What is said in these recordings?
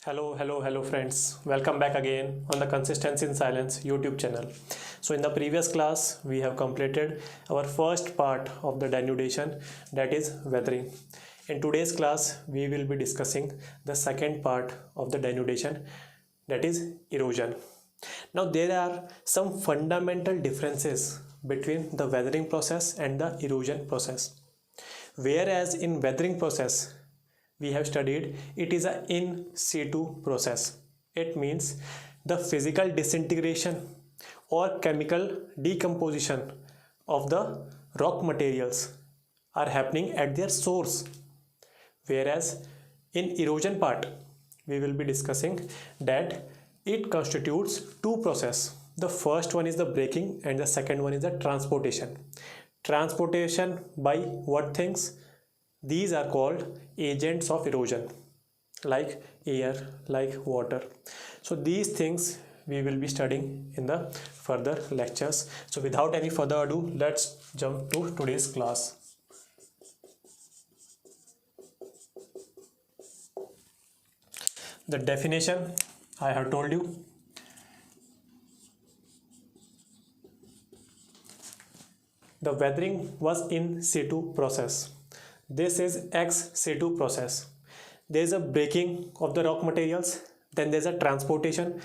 Hello, friends. Welcome back again on the Consistency in Silence YouTube channel. So, in the previous class, we have completed our first part of the denudation, that is weathering. In today's class, we will be discussing the second part of the denudation, that is erosion. Now, there are some fundamental differences between the weathering process and the erosion process. Whereas in weathering process, we have studied it is a in situ process. It means the physical disintegration or chemical decomposition of the rock materials are happening at their source. Whereas in erosion part, we will be discussing that it constitutes two process. The first one is the breaking and the second one is the transportation. Transportation by what things? These are called agents of erosion, like air, like water. So these things we will be studying in the further lectures. So without any further ado, let's jump to today's class. The definition I have told you. The weathering was in situ process. This is ex situ process. There is a breaking of the rock materials, then there is a transportation.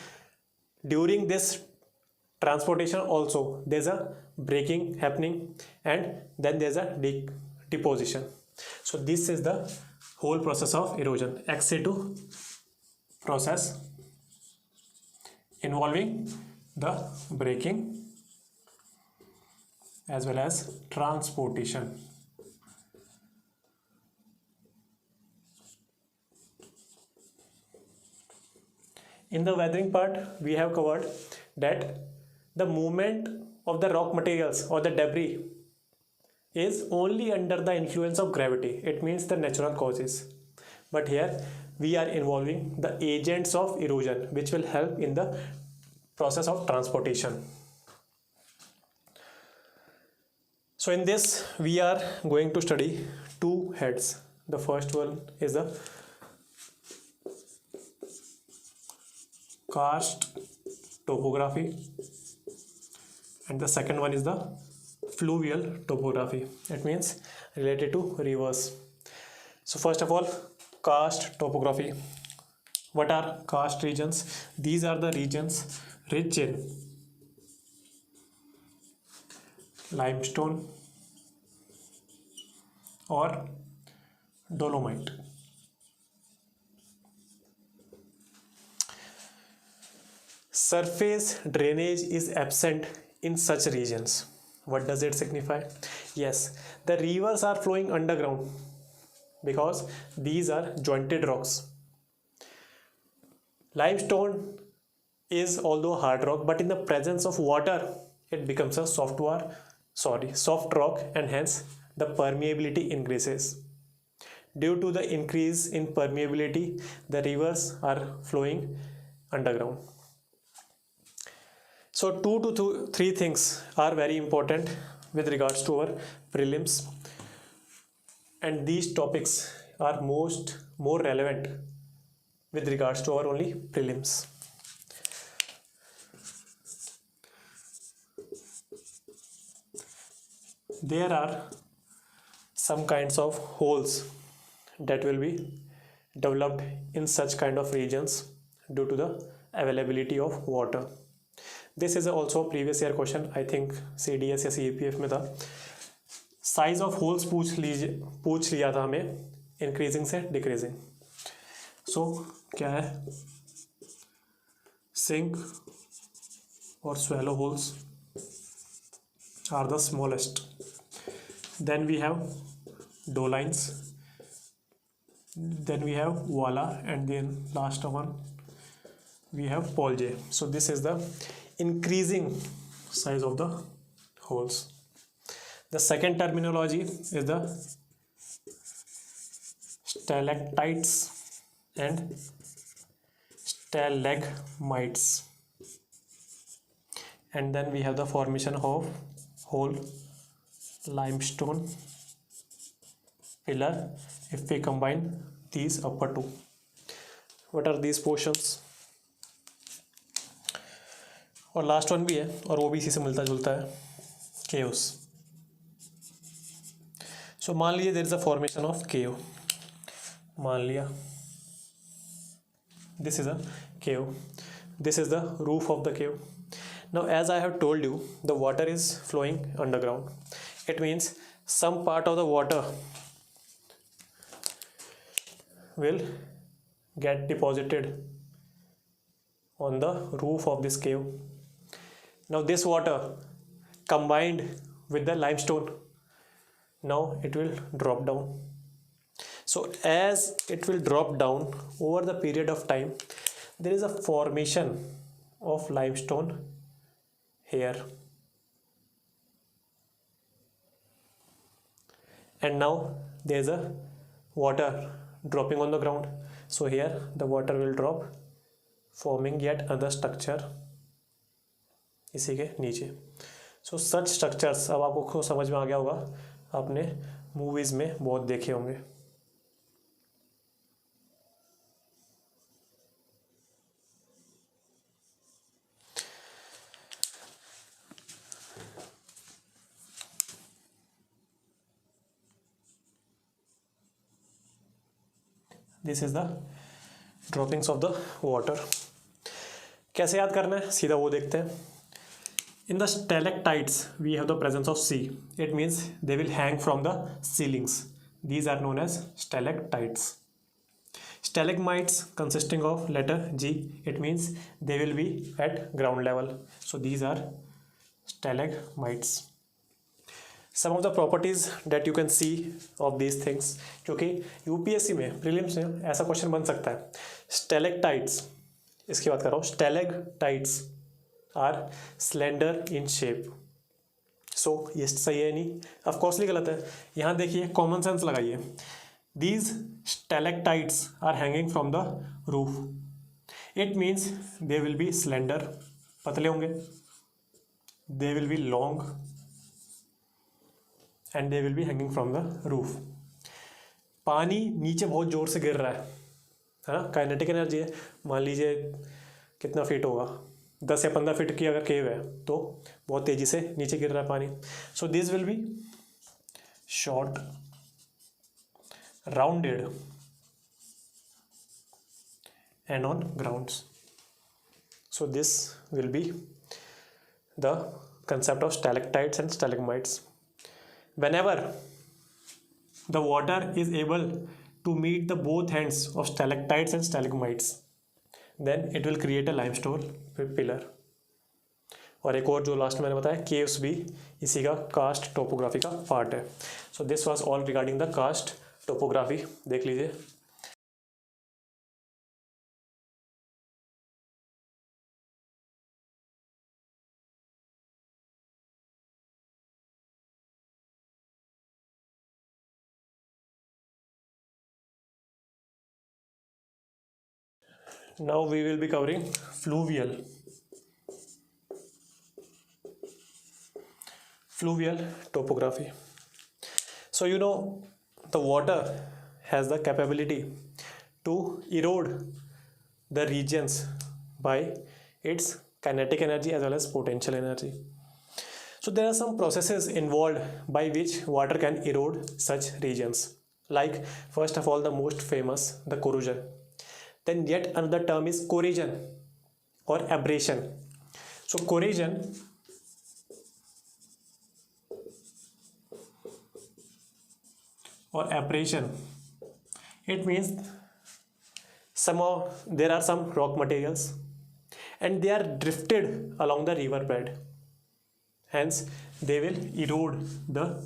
During this transportation also there is a breaking happening, and then there is a deposition. So this is the whole process of erosion, ex situ process involving the breaking as well as transportation. In the weathering part, we have covered that the movement of the rock materials or the debris is only under the influence of gravity. It means the natural causes. But here we are involving the agents of erosion, which will help in the process of transportation. So in this we are going to study two heads. The first one is the karst topography and the second one is the fluvial topography. It means related to rivers. So first of all, karst topography. What are karst regions? These are the regions rich in limestone or dolomite. Surface drainage is absent in such regions. What does it signify? Yes, the rivers are flowing underground because these are jointed rocks. Limestone is although hard rock, but in the presence of water, it becomes a soft rock, and hence the permeability increases. Due to the increase in permeability, the rivers are flowing underground. So 2 to 3 things are very important with regards to our prelims, and these topics are more relevant with regards to our only prelims. There are some kinds of holes that will be developed in such kind of regions due to the availability of water. This is also a previous year question, I think CDS या CPF में था. Size of holes पूछ लिया था हमें increasing से decreasing. सो क्या है? सिंक और swallow holes are the smallest. Then we have dolines, then we have Wala, and then last one we have Polje. So this is the increasing size of the holes. The second terminology is the stalactites and stalagmites, and then we have the formation of whole limestone pillar if we combine these upper two. What are these portions? और last one भी है और वो भी इसी से मिलता जुलता है, केव्स. सो मान लीजिए there is a formation of cave. मान लिया this is a cave, this is the roof of the cave. Now as I have told you, the water is flowing underground. It means some part of the water will get deposited on the roof of this cave. Now this water combined with the limestone, now it will drop down. So as it will drop down over the period of time, there is a formation of limestone here, and now there is a water dropping on the ground. So here the water will drop, forming yet another structure इसी के नीचे. So such structures अब आपको समझ में आ गया होगा, आपने मूवीज में बहुत देखे होंगे. This is the droppings of the water. कैसे याद करना है, सीधा वो देखते हैं. In the stalactites we have the presence of C. It means they will hang from the ceilings. These are known as stalactites. Stalagmites consisting of letter G, it means they will be at ground level. So these are stalagmites. Some of the properties that you can see of these things, क्योंकि UPSC में prelims में ऐसा question बन सकता है. Stalactites, इसकी बात कर रहा हूँ. Stalactites are slender in shape. सो ये सही है नहीं, ऑफकोर्सली गलत है. यहाँ देखिए, कॉमन सेंस लगाइए. These stalactites are hanging from the roof. It means they will be slender, पतले होंगे. They will be long and they will be hanging from the roof. पानी नीचे बहुत जोर से गिर रहा है ना, काइनेटिक एनर्जी है. मान लीजिए कितना फीट होगा, 10 या 15 फीट की अगर केव है तो बहुत तेजी से नीचे गिर रहा है पानी. So this will be short, rounded and on grounds. So this will be the concept of stalactites and stalagmites. Whenever the water is able to meet the both ends of stalactites and stalagmites, then it will create a limestone pillar. और एक और जो last मैंने बताया, caves भी इसी का karst topography का पार्ट है. So this was all regarding the karst topography. देख लीजिए. Now we will be covering fluvial topography. So you know, the water has the capability to erode the regions by its kinetic energy as well as potential energy. So there are some processes involved by which water can erode such regions. Like, first of all, the most famous, the corrosion. Then yet another term is corrosion or abrasion. So corrosion or abrasion, it means somehow there are some rock materials and they are drifted along the river bed, hence they will erode the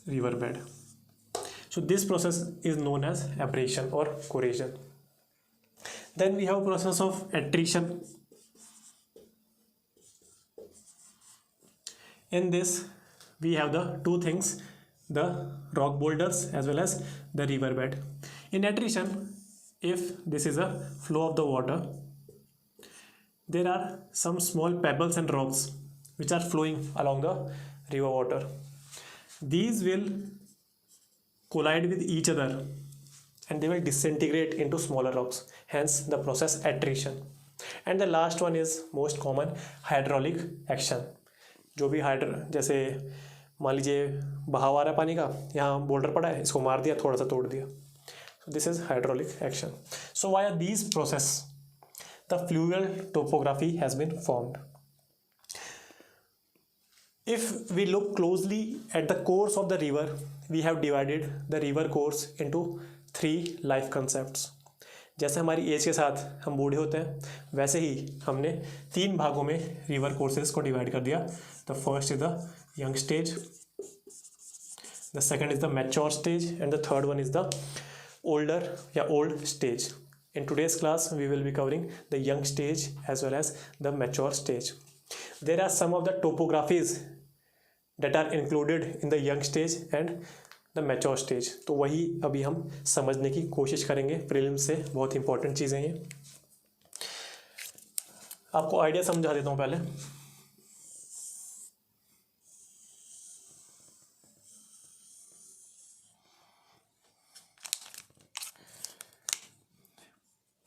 river bed. So this process is known as abrasion or corrosion. Then we have process of attrition. In this we have the two things, the rock boulders as well as the river bed. In attrition, if this is a flow of the water, there are some small pebbles and rocks which are flowing along the river water. These will collide with each other and they will disintegrate into smaller rocks, hence the process attrition. And the last one is most common, hydraulic action. जो भी जैसे मान लीजिए बहाव आ रहा है पानी का, यहाँ बोल्डर पड़ा है, इसको मार दिया, थोड़ा सा तोड़ दिया. So this is hydraulic action. So via these process, the fluvial topography has been formed. If we look closely at the course of the river, we have divided the river course into 3 life concepts. जैसे हमारी as के साथ हम बूढ़े होते हैं, वैसे ही हमने 3 भागों में रिवर कोर्सेज को डिवाइड कर दिया. The first is the young stage, the second is the mature stage, and the third one is the older या old stage. In today's class, we will be covering the young stage as well as the mature stage. There are some of the topographies that are included in the young stage and the mature stage. तो वही अभी हम समझने की कोशिश करेंगे. Prelims से बहुत इंपॉर्टेंट चीज़ें हैं ये. आपको आइडिया समझा देता हूँ पहले.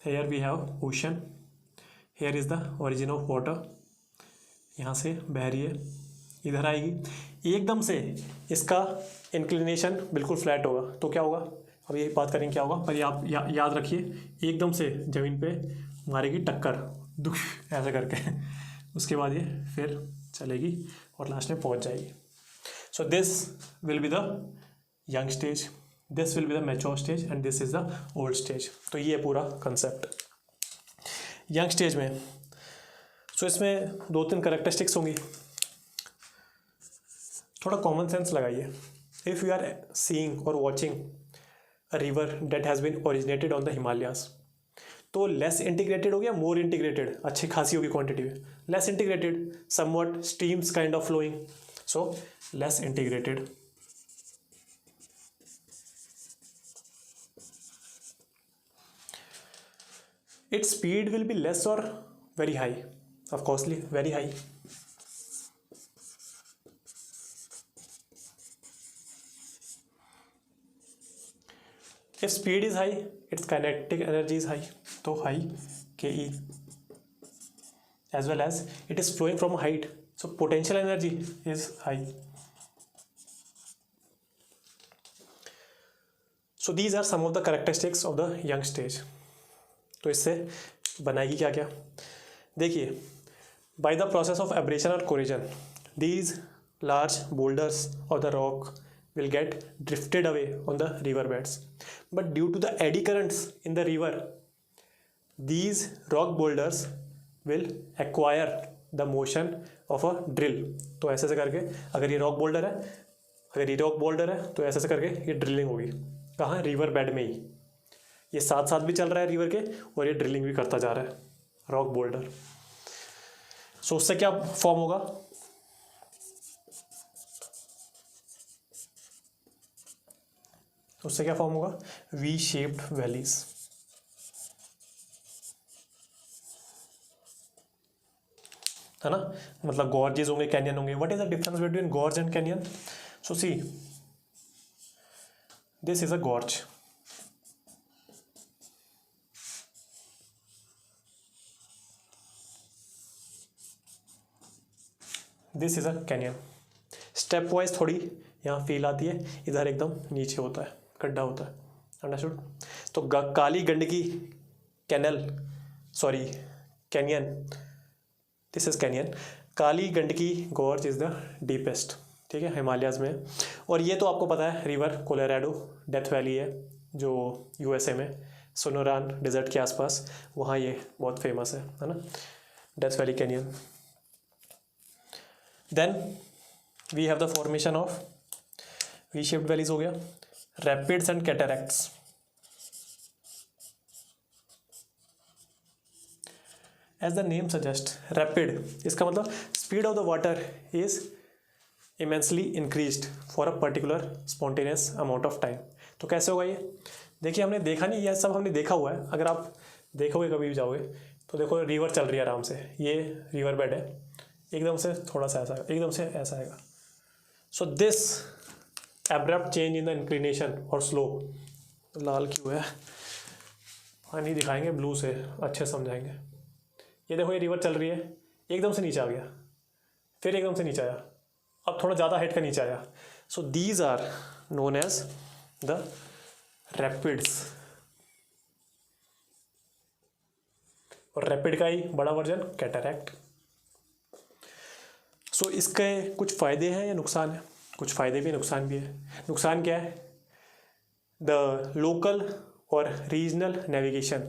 Here we have ocean. Here is the origin of water. यहाँ से बह रही है, इधर आएगी, एकदम से इसका इंक्लिनेशन बिल्कुल फ्लैट होगा. तो क्या होगा, अब ये बात करेंगे क्या होगा, पर आप याद रखिए, एकदम से ज़मीन पे मारेगी टक्कर, दुख ऐसे करके. उसके बाद ये फिर चलेगी और लास्ट में पहुंच जाएगी. So this will be the young stage, this will be the mature stage, and this is the old stage. तो ये पूरा कंसेप्ट यंग स्टेज में. सो इसमें 2-3 करेक्टरिस्टिक्स होंगी. थोड़ा कॉमन सेंस लगाइए. इफ़ यू आर सीइंग और watching a river that has been originated on the Himalayas, तो लेस इंटीग्रेटेड हो गया, मोर इंटीग्रेटेड, अच्छी खासी होगी क्वांटिटी में. Less integrated, somewhat streams kind of flowing, so less integrated. Its speed will be less or very high? Of course, very high. If speed is high, its kinetic energy is high. So high Ke, as well as it is flowing from height. So potential energy is high. So these are some of the characteristics of the young stage. तो इससे बनाएगी क्या क्या, देखिए. By the process of abrasion और corrosion, these large boulders of the rock will get drifted away on the river beds, but due to the eddy currents in the river, these rock boulders will acquire the motion of a drill. तो ऐसे से करके, अगर ये rock boulder है, तो ऐसे से करके ये ड्रिलिंग होगी. कहाँ, रिवर बेड में ही. ये साथ साथ भी चल रहा है रिवर के, और ये ड्रिलिंग भी करता जा रहा है, रॉक बोल्डर. सो उससे क्या फॉर्म होगा, वी शेप्ड वैलीज. है ना, मतलब गॉर्जेस होंगे, कैनियन होंगे. What is the difference between gorge and canyon? So see, this is a gorge. This is a canyon. Step wise थोड़ी यहाँ फील आती है, इधर एकदम नीचे होता है, गड्ढा होता है. अंडरस्टूड? तो Kali Gandaki canyon, this is canyon. Kali Gandaki gorge is the deepest. ठीक है, हिमालयाज में. और ये तो आपको पता है, रिवर कोलोराडो डेथ वैली है जो यूएसए में, सोनोरान डेजर्ट के आसपास, वहाँ ये बहुत फेमस है ना, Death Valley canyon. Then we have the formation of V shaped valleys हो गया, rapids and cataracts. As the name suggest, rapid, इसका मतलब speed of the water is immensely increased for a particular spontaneous amount of time. तो कैसे होगा ये, देखिए हमने देखा नहीं, यह सब हमने देखा हुआ है. अगर आप देखोगे कभी भी जाओगे तो देखो रिवर चल रही है आराम से, ये रिवर बेड है, एकदम से थोड़ा सा ऐसा, एकदम से ऐसा आएगा. So this abrupt change in the inclination or slope, लाल क्यों है? हाँ नहीं दिखाएंगे ब्लू से, अच्छे समझाएंगे। ये देखो ये रिवर चल रही है, एकदम से नीचे आ गया, फिर एकदम से नीचे आया, अब थोड़ा ज़्यादा हाइट का नीचे आया। So these are known as the rapids. और रैपिड का ही बड़ा वर्जन कैटरैक्ट। सो इसके कुछ फ़ायदे हैं या नुकसान है? कुछ फ़ायदे भी नुकसान भी है। नुकसान क्या है? द लोकल और regional navigation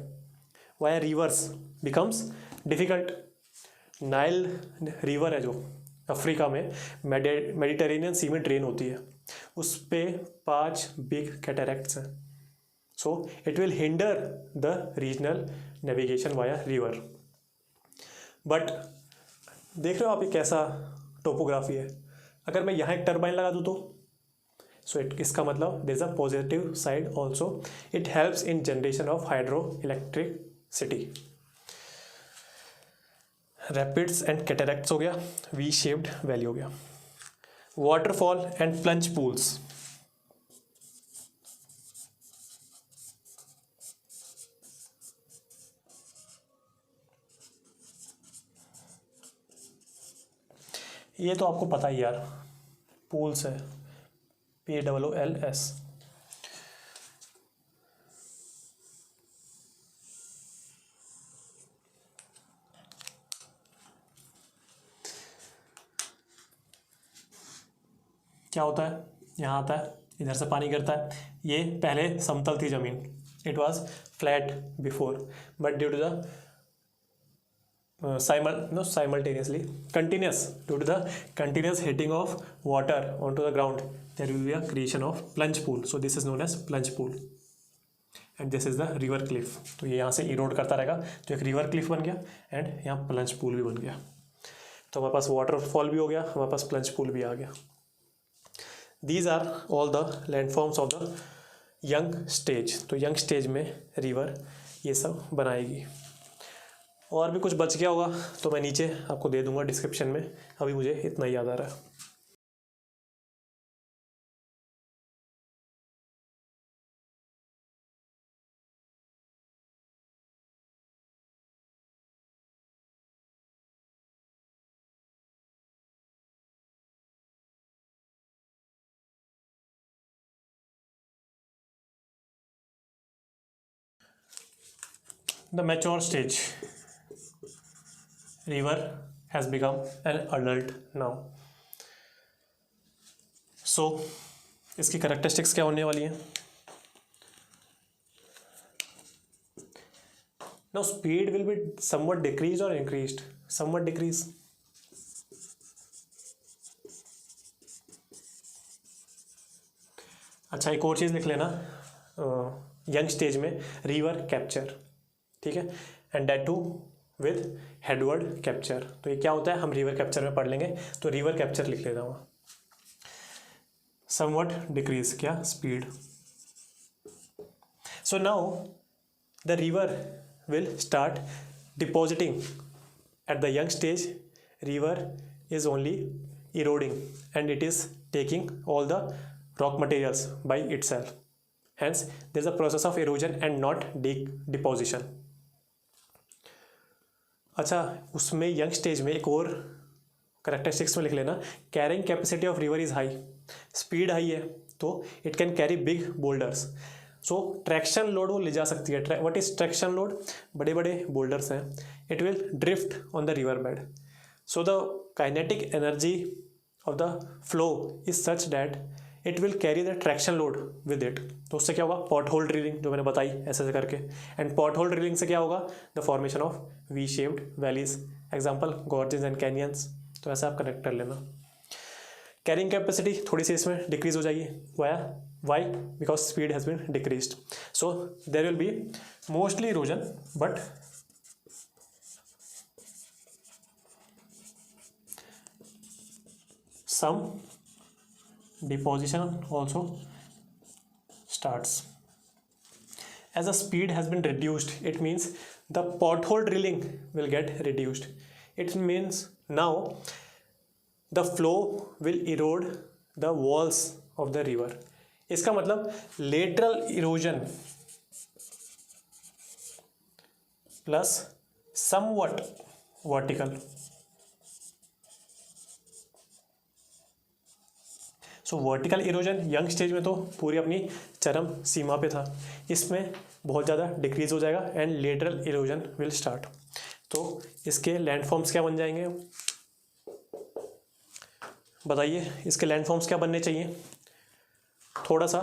via reverse becomes difficult. Nile river है जो अफ्रीका में मेडिटेरेनियन सी में ड्रेन होती है, उस पे 5 बिग कैटरैक्ट्स हैं। So it will hinder the regional navigation via river. But देख रहे हो आप ये कैसा टोपोग्राफी है? अगर मैं यहाँ एक टर्बाइन लगा दूँ तो सो इसका मतलब there is a positive side also, it helps in generation of hydro electricity. Rapids and cataracts हो गया, वी शेप्ड वैली हो गया। Waterfall and plunge pools. ये तो आपको पता ही यार, पूल्स है, POOLS। क्या होता है? यहाँ आता है, इधर से पानी गिरता है। ये पहले समतल थी ज़मीन, it was flat before, but due to the simultaneously continuous due to the continuous hitting of water onto the ground, there will be a creation of plunge pool. So this is known as plunge pool and this is the river cliff. तो ये यहाँ से इरोड करता रहेगा तो एक river Cliff बन गया एंड यहाँ प्लंज पूल भी बन गया। तो हमारे पास वाटरफॉल भी हो गया, हमारे पास प्लंज पूल भी आ गया। These are all the landforms of the young stage. तो यंग स्टेज में रिवर ये सब बनाएगी। और भी कुछ बच गया होगा तो मैं नीचे आपको दे दूंगा डिस्क्रिप्शन में, अभी मुझे इतना ही याद आ रहा है। The mature stage, river has become an adult now. So इसकी करेक्टरिस्टिक्स क्या होने वाली हैं? Now speed will be somewhat decrease और इंक्रीज्ड, समवट डिक्रीज। अच्छा एक और चीज़ लिख लेना, यंग स्टेज में रिवर कैप्चर, ठीक है, and that too with headward capture. तो ये क्या होता है हम रिवर कैप्चर में पढ़ लेंगे, तो रिवर कैप्चर लिख लेता हूँ। समवट डिक्रीज क्या? Speed. So now the river will start depositing at the young stage. River is only eroding and it is taking all the rock materials by itself, hence there is a process of erosion and not deposition. अच्छा उसमें young stage में एक और characteristics में लिख लेना, carrying capacity of river is high. Speed high है तो it can carry big boulders. So traction load वो ले जा सकती है। What is traction load? बड़े बड़े बोल्डर्स हैं, it will drift on the river bed. So the kinetic energy of the flow is such that it will carry the traction load with it. तो उससे क्या होगा? पॉट होल ड्रिलिंग जो मैंने बताई ऐसे ऐसे करके, एंड पॉट होल ड्रिलिंग से क्या होगा? The formation of V shaped valleys, example gorges and canyons. तो ऐसा आप कनेक्ट कर लेना। कैरिंग कैपेसिटी थोड़ी सी इसमें डिक्रीज हो जाएगी, why? Because speed has been decreased. So there will be mostly erosion but some deposition also starts. As the speed has been reduced, it means the pothole drilling will get reduced. It means now the flow will erode the walls of the river. इसका मतलब lateral erosion plus somewhat vertical. सो vertical erosion young stage में तो पूरी अपनी चरम सीमा पे था, इसमें बहुत ज़्यादा डिक्रीज हो जाएगा and lateral erosion will start. तो इसके लैंडफॉर्म्स क्या बन जाएंगे, बताइए इसके लैंडफॉर्म्स क्या बनने चाहिए। थोड़ा सा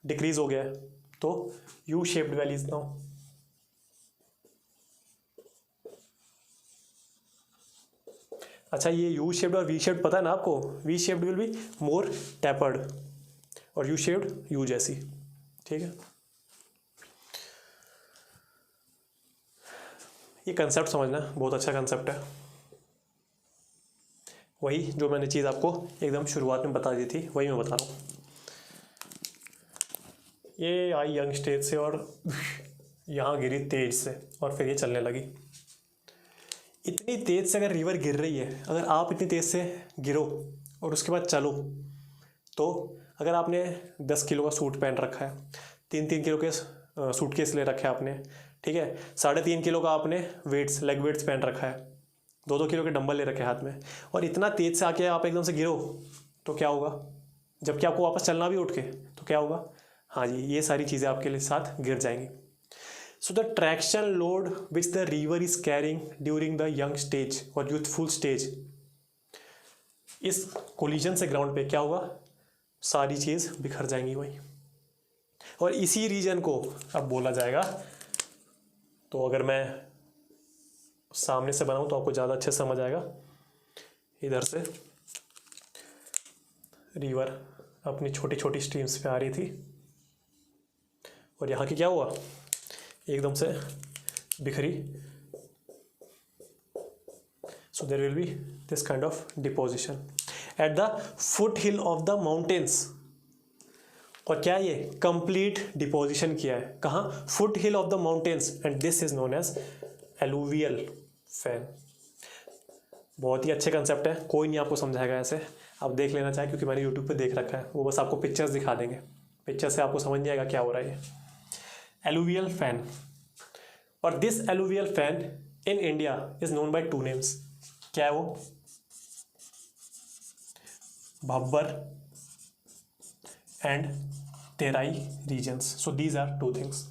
डिक्रीज हो गया है तो यू शेप्ड वैलीज नाउ। अच्छा, ये यू शेप्ड और वी शेप्ड पता है ना आपको, V shaped will be more tapered और यू शेप्ड यू जैसी, ठीक है। ये कंसेप्ट समझना बहुत अच्छा कंसेप्ट है, वही जो मैंने चीज़ आपको एकदम शुरुआत में बता दी थी वही मैं बता रहा हूँ। ये आई यंग स्टेज से और यहाँ गिरी तेज से और फिर ये चलने लगी। इतनी तेज़ से अगर रिवर गिर रही है, अगर आप इतनी तेज़ से गिरो और उसके बाद चलो, तो अगर आपने 10 किलो का सूट पहन रखा है, 3-3 किलो के सूटकेस ले रखे हैं आपने, ठीक है, 3.5 किलो का आपने वेट्स लेग वेट्स पहन रखा है, 2-2 किलो के डंबल ले रखे हाथ में, और इतना तेज़ से आके आप एकदम से गिरो तो क्या होगा, जबकि आपको वापस चलना भी उठ के तो क्या होगा, हाँ जी, ये सारी चीज़ें आपके लिए साथ गिर जाएंगी। So the traction load which the river is carrying during the young stage or youthful stage, इस कोलिजन से ग्राउंड पे क्या होगा, सारी चीज़ बिखर जाएंगी वहीं, और इसी रीजन को अब बोला जाएगा। तो अगर मैं सामने से बनाऊं तो आपको ज़्यादा अच्छे समझ आएगा। इधर से रिवर अपनी छोटी छोटी स्ट्रीम्स पे आ रही थी और यहाँ की क्या हुआ, एकदम से बिखरी। So there will be this kind of deposition at the foot hill of the mountains. और क्या ये कंप्लीट डिपोजिशन किया है कहाँ, foot hill of the mountains, and this is known as alluvial fan. बहुत ही अच्छे कंसेप्ट है, कोई नहीं आपको समझाएगा ऐसे, आप देख लेना चाहे क्योंकि मैंने यूट्यूब पे देख रखा है, वो बस आपको पिक्चर्स दिखा देंगे, पिक्चर से आपको समझ नहीं आएगा क्या हो रहा है ये। एलुवियल फैन, और this alluvial fan in India is known by 2 names. क्या है वो, Bhabar and Terai regions. So these are 2 things.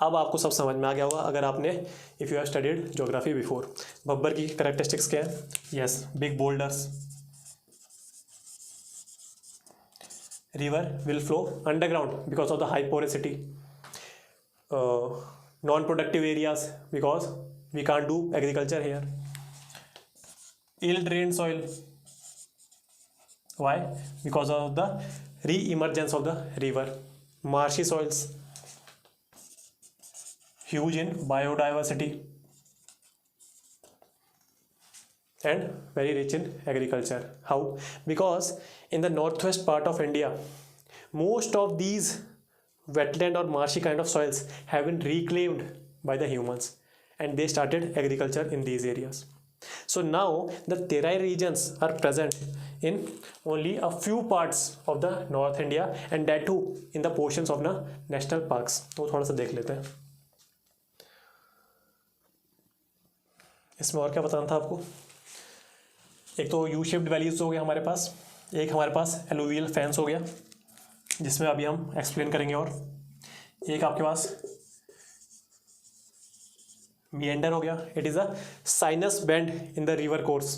अब आपको सब समझ में आ गया होगा अगर आपने, if you have studied geography before. Bhabar की कैरेक्टरिस्टिक्स क्या है, yes, big boulders, river will flow underground because of the high porosity, non-productive areas because we can't do agriculture here, ill-drained soil, why, because of the re-emergence of the river, marshy soils, huge in biodiversity and very rich in agriculture. How? Because in the northwest part of India, most of these wetland or marshy kind of soils have been reclaimed by the humans and they started agriculture in these areas. So now the terai regions are present in only a few parts of the North India and that too in the portions of the national parks. तो थोड़ा सा देख लेते हैं इसमें और क्या बताना था आपको। एक तो यू शेप्ड वैलीज हो गया हमारे पास, एक हमारे पास एलुवियल फैंस हो गया जिसमें अभी हम एक्सप्लेन करेंगे, और एक आपके पास मिएंडर हो गया, it is a sinus bend in the river course.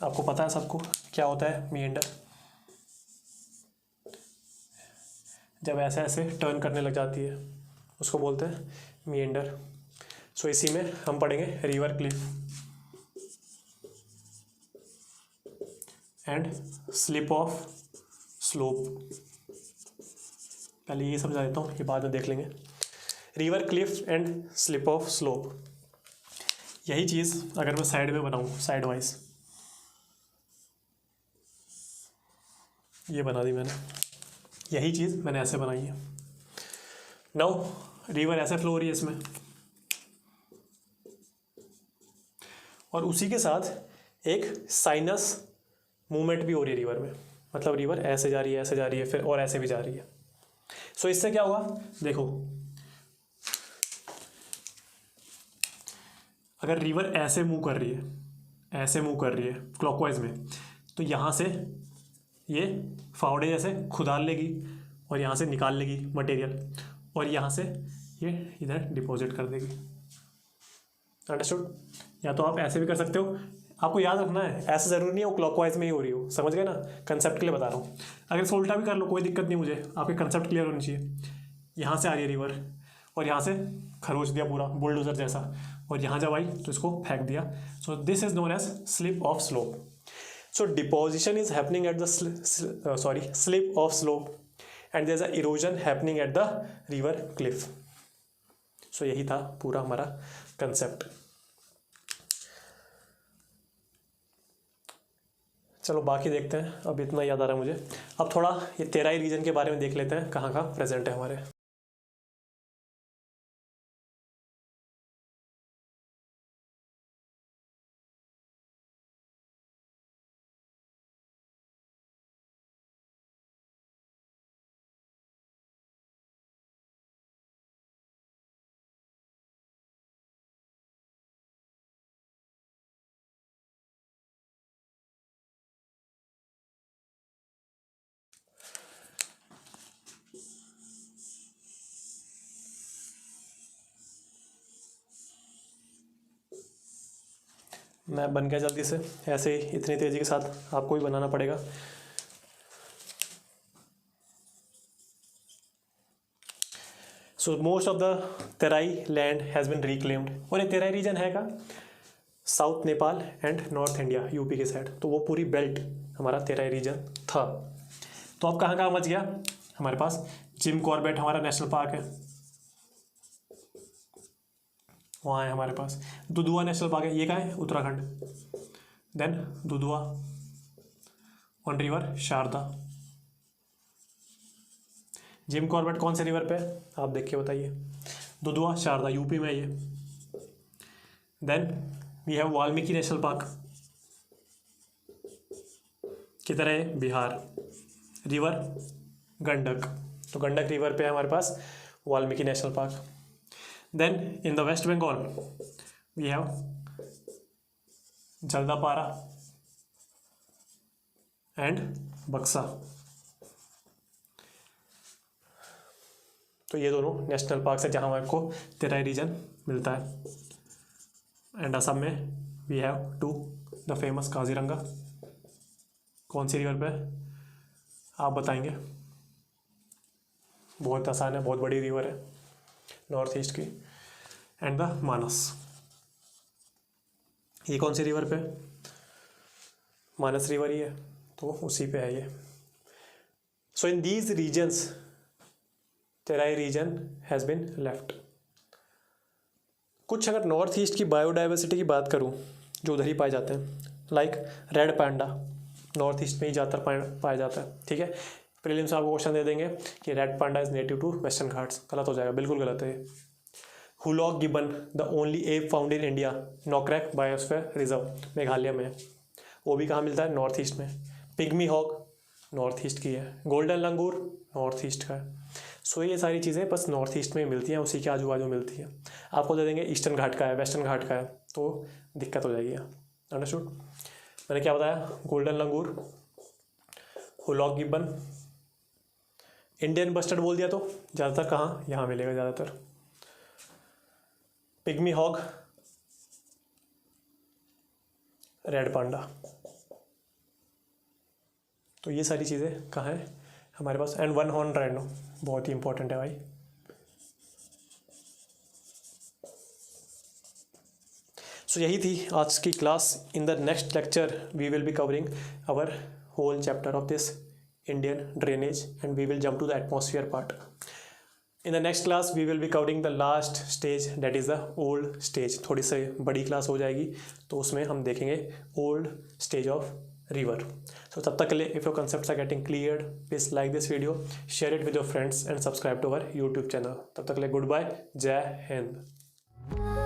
आपको पता है सबको क्या होता है मिएंडर, जब ऐसे ऐसे टर्न करने लग जाती है उसको बोलते हैं मिएंडर। सो इसी में हम पढ़ेंगे river Cliff and slip off slope. पहले ये समझा देता हूँ, ये बाद में देख लेंगे। River Cliff and slip off slope, यही चीज़ अगर मैं साइड में बनाऊँ, साइड वाइज ये बना दी मैंने, यही चीज़ मैंने ऐसे बनाई है। नाउ रिवर ऐसे फ्लो हो रही है इसमें, और उसी के साथ एक साइनस मूवमेंट भी हो रही है रिवर में। मतलब रिवर ऐसे जा रही है, ऐसे जा रही है, फिर और ऐसे भी जा रही है। सो इससे क्या होगा, देखो अगर रिवर ऐसे मूव कर रही है, ऐसे मूव कर रही है क्लॉकवाइज में, तो यहाँ से ये फावड़े जैसे खुदाल लेगी और यहाँ से निकाल लेगी मटेरियल, और यहाँ से ये इधर डिपॉजिट कर देगी। अंडरस्टूड? या तो आप ऐसे भी कर सकते हो, आपको याद रखना है ऐसा ज़रूरी नहीं है वो क्लॉकवाइज में ही हो रही हो, समझ गए ना, कंसेप्ट के लिए बता रहा हूँ। अगर इसे उल्टा भी कर लो कोई दिक्कत नहीं मुझे, आपके कंसेप्ट क्लियर होनी चाहिए। यहाँ से आ रही है रिवर और यहाँ से खरोच दिया पूरा बुलडोजर जैसा, और यहाँ जब आई तो इसको फेंक दिया। So this is known as slip off slope. So deposition is happening at the slip off slope and there is a erosion happening at the river cliff. सो यही था पूरा हमारा कंसेप्ट। चलो बाकी देखते हैं, अब इतना याद आ रहा है मुझे। अब थोड़ा ये तेराई रीजन के बारे में देख लेते हैं, कहाँ कहाँ प्रेजेंट है हमारे। मैं बन गया जल्दी से, ऐसे ही इतनी तेज़ी के साथ आपको भी बनाना पड़ेगा। So most of the Terai land has been reclaimed. और ये तेराई रीजन है का south Nepal and north India, UP के साइड, तो वो पूरी बेल्ट हमारा तेराई रीजन था। तो अब कहाँ कहाँ बच गया हमारे पास, जिम कॉर्बेट हमारा नेशनल पार्क है, वहाँ है हमारे पास। दुधुआ नेशनल पार्क है, ये कहाँ है, Uttarakhand. Then Dudhwa on river Sharda. Jim Corbett कौन से रिवर पे है आप देख के बताइए। दुधुआ शारदा यूपी में ये। Then we have Valmiki national park, किधर है, बिहार। रिवर गंडक, तो गंडक रिवर पे है हमारे पास Valmiki national park. Then in the West Bengal we have Jaldapara and Buxa. तो ये दोनों नेशनल पार्क है जहाँ हमारे को तेराई रीजन मिलता है। एंड असम में we have to the famous Kaziranga. कौन सी रिवर पे आप बताएंगे, बहुत आसान है, बहुत बड़ी रिवर है नॉर्थ ईस्ट की। एंड द मानस, ये कौन सी रिवर पे, मानस रिवर ही है, तो उसी पे है ये। So in these regions Terai region has been left. कुछ अगर नॉर्थ ईस्ट की बायोडाइवर्सिटी की बात करूं जो उधर ही पाए जाते हैं, like red panda north east में ही ज़्यादातर पाया जाता है, ठीक है। प्रीलिम्स में आपको क्वेश्चन दे देंगे कि red panda is native to Western Ghats, गलत हो जाएगा, बिल्कुल गलत है। Hoolock gibbon the only ape found in India, Nokrek biosphere reserve Meghalaya में, वो भी कहाँ मिलता है, नॉर्थ ईस्ट में। पिग्मी हॉग नॉर्थ ईस्ट की है। गोल्डन लंगूर नॉर्थ ईस्ट का है। सो ये सारी चीज़ें बस नॉर्थ ईस्ट में मिलती हैं, उसी के आजू बाजू मिलती हैं। आपको दे देंगे ईस्टर्न घाट का है, वेस्टर्न घाट का है, तो दिक्कत हो जाएगी। अंडरस्टूड? मैंने क्या बताया, गोल्डन लंगूर, हुलॉक गिब्बन, इंडियन बस्टर्ड बोल दिया तो ज़्यादातर कहाँ, यहाँ मिलेगा ज़्यादातर। पिग्मी हॉग, रेड पांडा, तो ये सारी चीज़ें कहाँ है हमारे पास। एंड वन हॉर्न राइनो बहुत ही इंपॉर्टेंट है भाई। सो यही थी आज की class. In the next lecture we will be covering our whole chapter of this Indian drainage and we will jump to the atmosphere part. In the next class we will be covering the last stage, that is the old stage. थोड़ी सी बड़ी class हो जाएगी तो उसमें हम देखेंगे old stage of river. So तब तक के लिए if your concepts are getting cleared, please like this video, share it with your friends and subscribe to our YouTube channel. तब तक के लिए goodbye, जय हिंद।